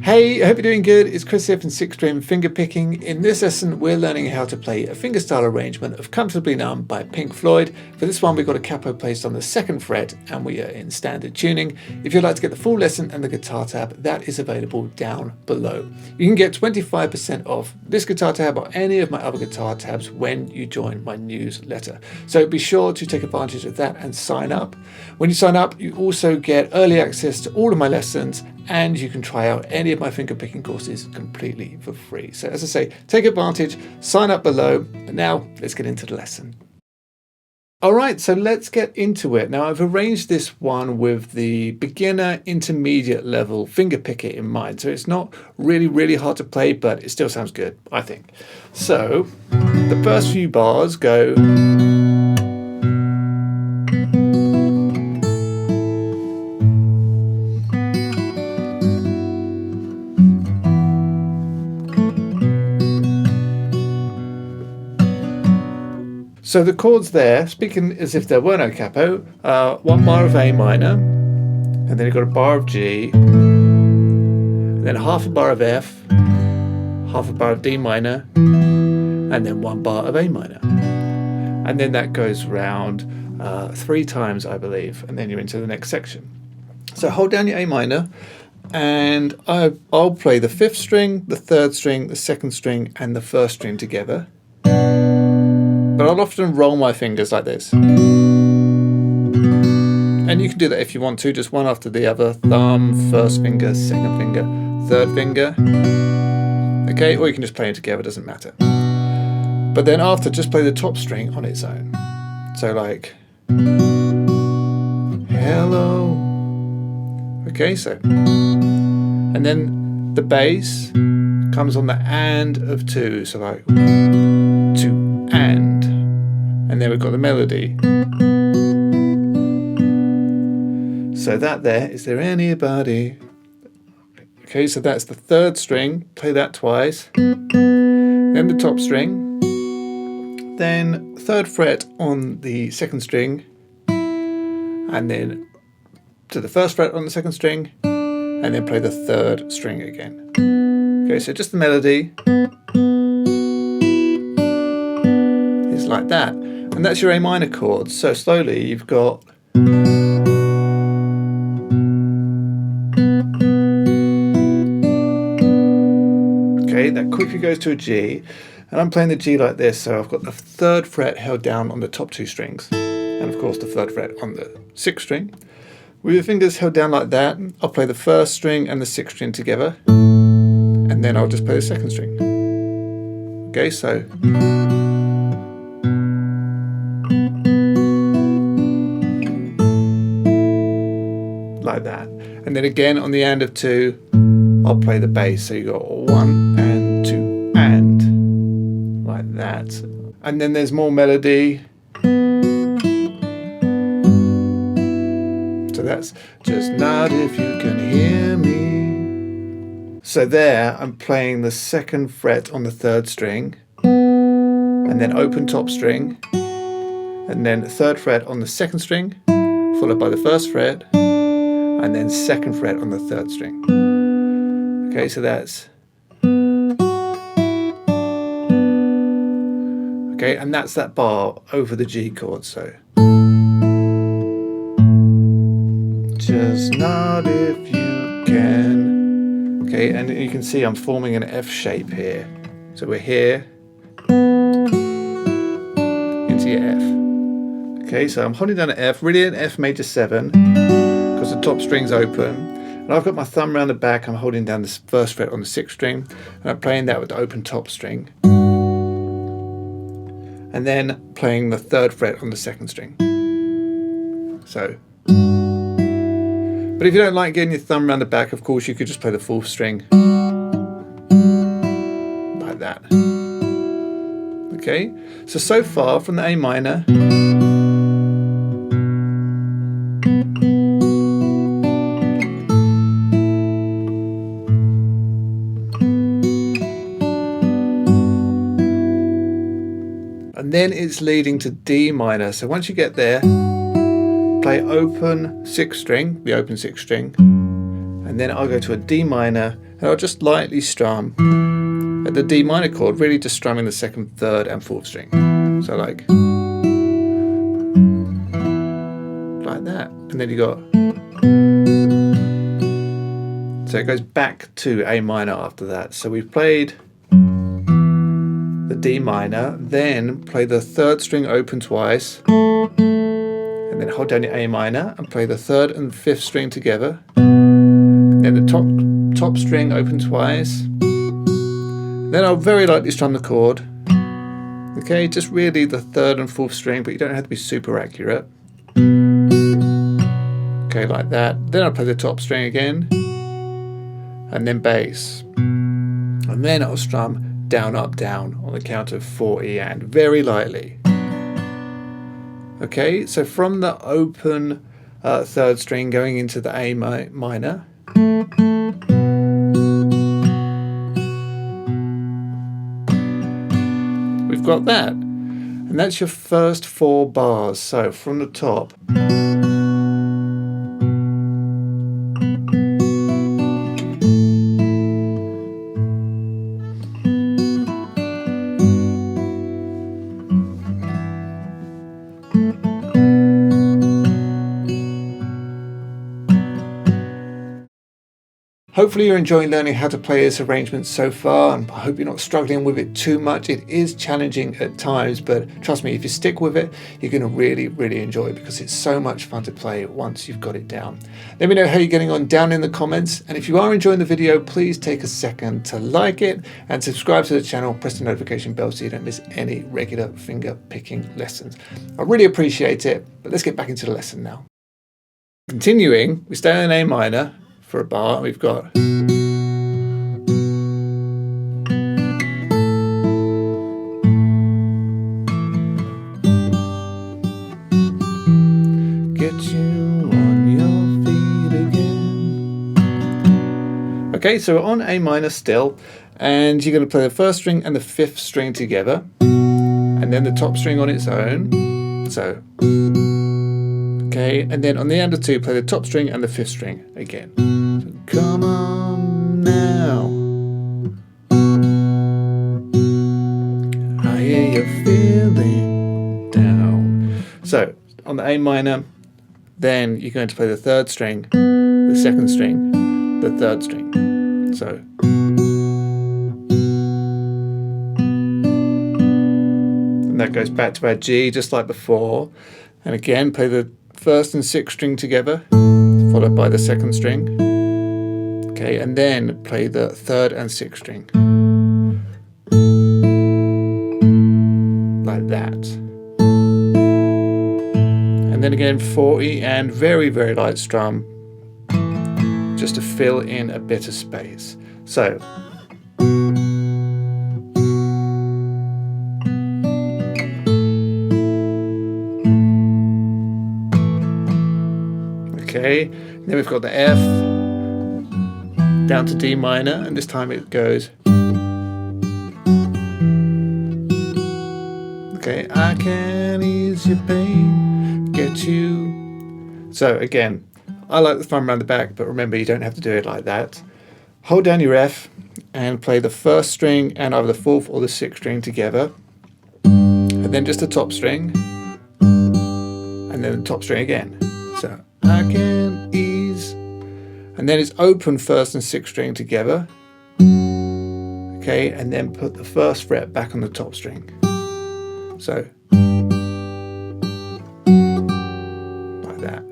Hey, I hope you're doing good. It's Chris here from 6-String Fingerpicking. In this lesson, we're learning how to play a fingerstyle arrangement of Comfortably Numb by Pink Floyd. For this one, we've got a capo placed on the 2nd fret and we are in standard tuning. If you'd like to get the full lesson and the guitar tab, that is available down below. You can get 25% off this guitar tab or any of my other guitar tabs when you join my newsletter. So be sure to take advantage of that and sign up. When you sign up, you also get early access to all of my lessons, and you can try out any of my fingerpicking courses completely for free. So as I say, take advantage, sign up below. But now let's get into the lesson. All right, so let's get into it. Now I've arranged this one with the beginner intermediate level fingerpicker in mind. So it's not really hard to play, but it still sounds good, I think. So the first few bars go. So the chords there, speaking as if there were no capo, 1 bar of A minor, and then you've got a bar of G, and then half a bar of F, half a bar of D minor, and then 1 bar of A minor. And then that goes round 3 times, I believe, and then you're into the next section. So hold down your A minor, and I'll play the 5th string, the 3rd string, the 2nd string, and the 1st string together. But I'll often roll my fingers like this. And you can do that if you want to, just one after the other. Thumb, 1st finger, 2nd finger, 3rd finger. Okay, or you can just play it together, doesn't matter. But then after, just play the top string on its own. So like, hello. Okay, so. And then the bass comes on the and of 2. So like, 2 and then we've got the melody. So that there, is there anybody? Okay, so that's the 3rd string, play that twice. Then the top string. Then 3rd fret on the 2nd string. And then to the 1st fret on the 2nd string. And then play the 3rd string again. Okay, so just the melody. It's like that. And that's your A minor chord. So slowly you've got okay, that quickly goes to a G. And I'm playing the G like this, so I've got the 3rd fret held down on the top 2 strings. And of course the 3rd fret on the 6th string. With your fingers held down like that, I'll play the 1st string and the 6th string together. And then I'll just play the 2nd string. Okay, so like that. And then again on the and of 2, I'll play the bass. So you got 1 and 2 and like that. And then there's more melody. So that's just nod if you can hear me. So there I'm playing the 2nd fret on the 3rd string, and then open top string, and then 3rd fret on the 2nd string, followed by the 1st fret, and then 2nd fret on the 3rd string. Okay, so that's okay, and that's that bar over the G chord. So just nod if you can. Okay, and you can see I'm forming an F shape here. So we're here into your F. Okay, so I'm holding down an F, really an F major 7, because the top string's open. And I've got my thumb around the back, I'm holding down the 1st fret on the 6th string, and I'm playing that with the open top string. And then playing the 3rd fret on the 2nd string. So. But if you don't like getting your thumb around the back, of course, you could just play the 4th string. Like that. Okay, so far from the A minor. And then it's leading to D minor. So once you get there, play open 6th string, the open 6th string, and then I'll go to a D minor, and I'll just lightly strum at the D minor chord, really just strumming the second, third and fourth string. So like that, and then you got, so it goes back to A minor after that. So we've played the D minor, then play the third string open twice, and then hold down your A minor and play the third and fifth string together, and then the top string open twice, then I'll very lightly strum the chord, okay, just really the third and fourth string, but you don't have to be super accurate, okay, like that. Then I'll play the top string again, and then bass, and then I'll strum down, up, down on the count of 4 E and very lightly. Okay, so from the open third string going into the A minor, we've got that, and that's your first 4 bars. So from the top, hopefully you're enjoying learning how to play this arrangement so far, and I hope you're not struggling with it too much. It is challenging at times, but trust me, if you stick with it, you're going to really, really enjoy it because it's so much fun to play once you've got it down. Let me know how you're getting on down in the comments, and if you are enjoying the video, please take a second to like it and subscribe to the channel, press the notification bell so you don't miss any regular finger picking lessons. I really appreciate it, but let's get back into the lesson now. Continuing, we stay on A minor for a bar. We've got get you on your feet again. Okay, so we're on A minor still, and you're going to play the first string and the fifth string together, and then the top string on its own. So okay, and then on the under 2, play the top string and the fifth string again. So come on now, I hear you feeling down. So on the A minor, then you're going to play the third string, the second string, the third string. So and that goes back to our G just like before, and again play the first and sixth string together, followed by the second string. Okay, and then play the third and sixth string. Like that. And then again 40 and very, very light strum, just to fill in a bit of space. So okay, then we've got the F down to D minor, and this time it goes, okay, I can ease your pain, get you. So again, I like the thumb around the back, but remember you don't have to do it like that. Hold down your F and play the first string and either the fourth or the sixth string together, and then just the top string, and then the top string again. So I can ease, and then it's open first and sixth string together, okay, and then put the first fret back on the top string. So like that.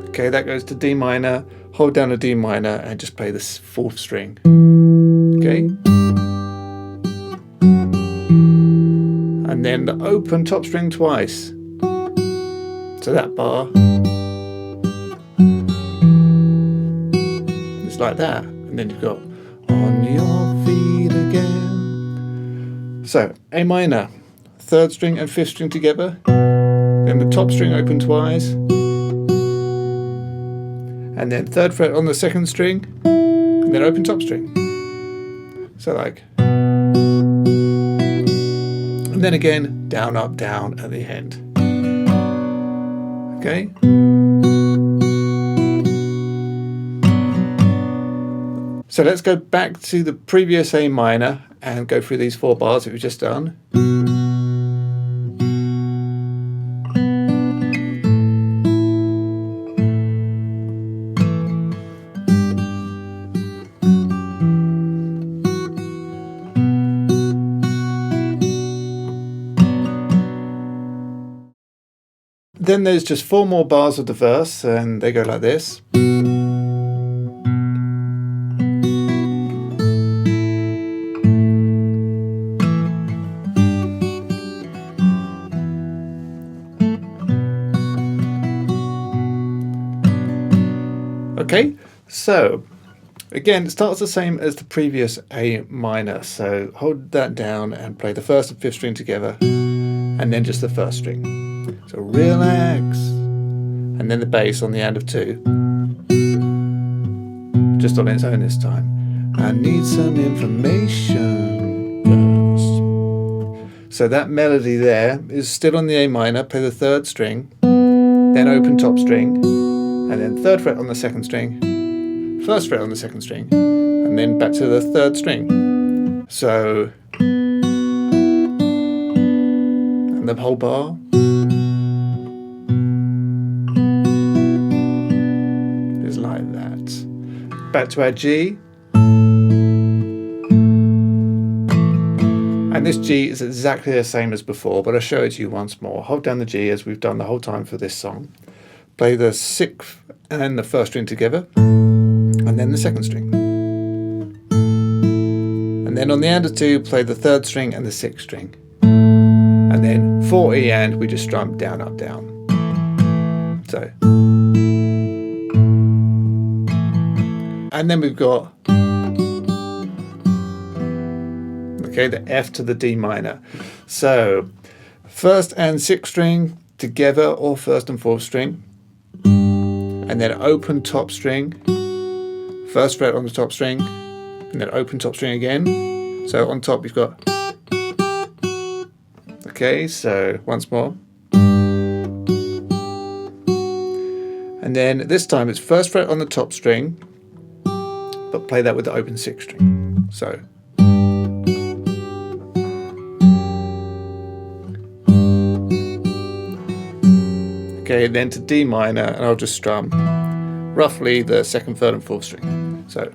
Okay, that goes to D minor, hold down a D minor and just play this fourth string. Okay. And then the open top string twice. So that bar is like that, and then you've got on your feet again. So A minor, third string and fifth string together, then the top string open twice, and then third fret on the second string, and then open top string. So like, and then again down, up, down at the end. Okay. So let's go back to the previous A minor and go through these 4 bars that we've just done. Then there's just 4 more bars of the verse, and they go like this. Okay, so again, it starts the same as the previous A minor. So hold that down and play the 1st and 5th string together, and then just the 1st string. So relax, and then the bass on the end of 2, just on its own this time. I need some information first. So that melody there is still on the A minor. Play the 3rd string, then open top string, and then 3rd fret on the 2nd string, 1st fret on the 2nd string, and then back to the 3rd string. So, and the whole bar. Is like that. Back to our G. And this G is exactly the same as before, but I'll show it to you once more. Hold down the G as we've done the whole time for this song. Play the 6th and the 1st string together, and then the 2nd string. And then on the end of 2, play the 3rd string and the 6th string. And then for E and, we just strum down, up, down. So. And then we've got, okay, the F to the D minor. So 1st and 6th string together, or 1st and 4th string. And then open top string, 1st fret on the top string, and then open top string again. So on top you've got, okay, so once more. And then this time it's 1st fret on the top string, but play that with the open 6th string. So. Okay, then to D minor, and I'll just strum roughly the 2nd, 3rd, and 4th string. So,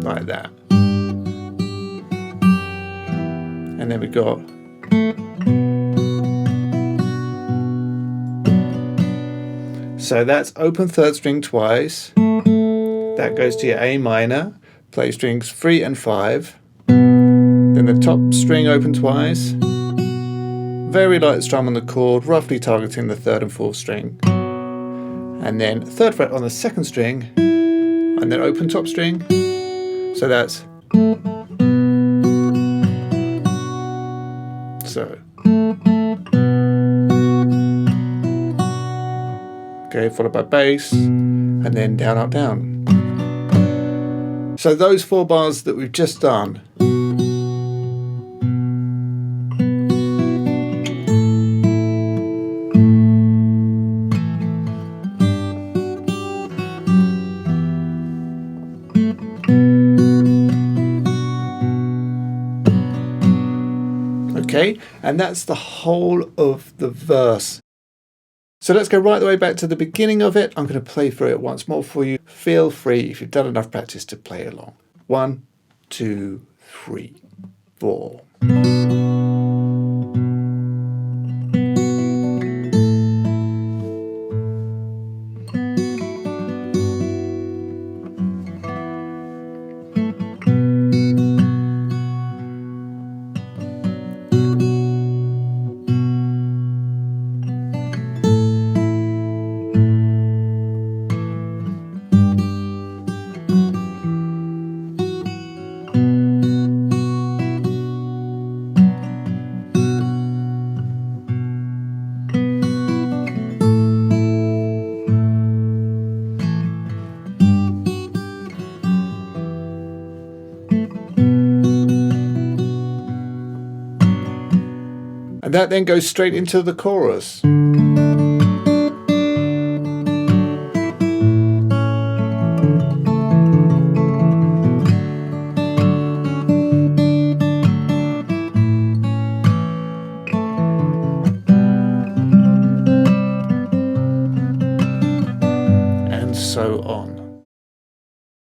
like that. And then we got, so that's open 3rd string twice. That goes to your A minor. Play strings 3 and 5. Then the top string open twice. Very light strum on the chord, roughly targeting the 3rd and 4th string. And then 3rd fret on the 2nd string, and then open top string. So that's, so. Okay, followed by bass, and then down, up, down. So those 4 bars that we've just done, okay, and that's the whole of the verse. So let's go right the way back to the beginning of it. I'm going to play through it once more for you. Feel free, if you've done enough practice, to play along. 1, 2, 3, 4. And that then goes straight into the chorus. so on.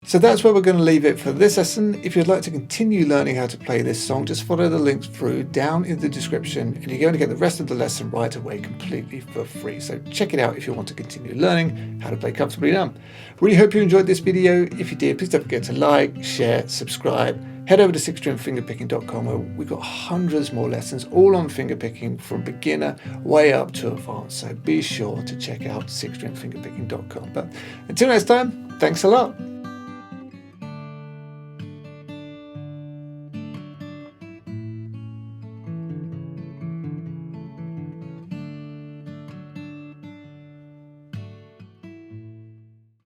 So that's where we're going to leave it for this lesson. If you'd like to continue learning how to play this song, just follow the links through down in the description and you're going to get the rest of the lesson right away completely for free. So check it out if you want to continue learning how to play Comfortably Numb. Really hope you enjoyed this video. If you did, please don't forget to like, share, subscribe. Head over to sixstringfingerpicking.com where we've got hundreds more lessons all on fingerpicking from beginner way up to advanced. So be sure to check out sixstringfingerpicking.com. But until next time, thanks a lot.